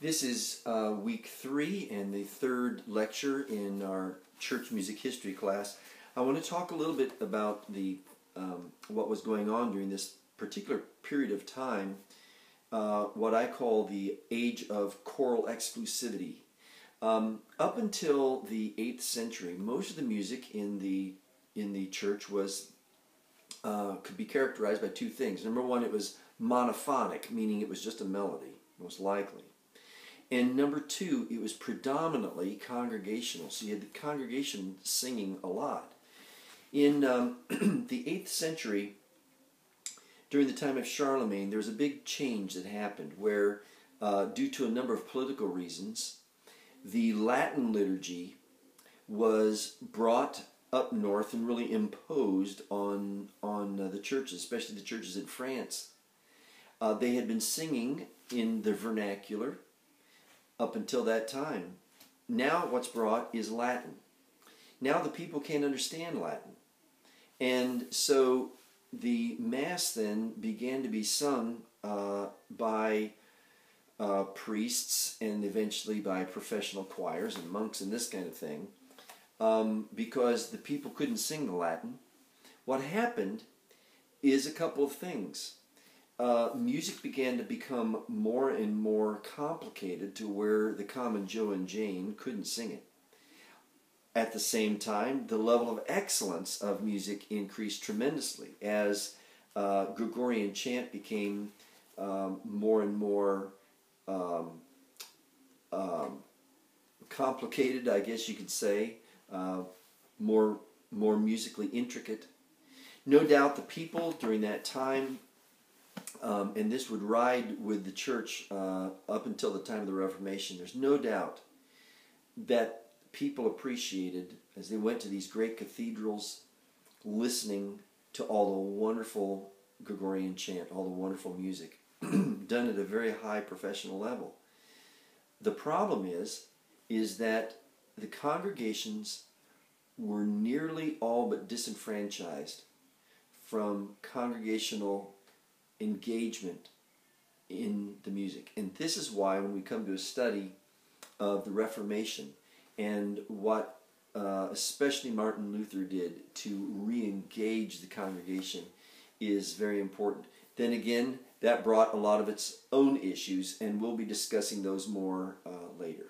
This is week 3 and the third lecture in our church music history class. I want to talk a little bit about what was going on during this particular period of time, what I call the age of choral exclusivity. Up until the 8th century, most of the music in the church was could be characterized by two things. Number one, it was monophonic, meaning it was just a melody, most likely. And number two, it was predominantly congregational. So you had the congregation singing a lot. In the 8th century, during the time of Charlemagne, there was a big change that happened where, due to a number of political reasons, the Latin liturgy was brought up north and really imposed on the churches, especially the churches in France. They had been singing in the vernacular up until that time. Now what's brought is Latin. Now the people can't understand Latin. And so the Mass then began to be sung by priests and eventually by professional choirs and monks and this kind of thing, because the people couldn't sing the Latin. What happened is a couple of things. Music began to become more and more complicated to where the common Joe and Jane couldn't sing it. At the same time, the level of excellence of music increased tremendously as Gregorian chant became more and more complicated, I guess you could say, more musically intricate. No doubt the people during that time, and this would ride with the church up until the time of the Reformation, there's no doubt that people appreciated, as they went to these great cathedrals, listening to all the wonderful Gregorian chant, all the wonderful music, done at a very high professional level. The problem is that the congregations were nearly all but disenfranchised from congregational engagement in the music. And this is why when we come to a study of the Reformation and what especially Martin Luther did to re-engage the congregation is very important. Then again, that brought a lot of its own issues, and we'll be discussing those more later.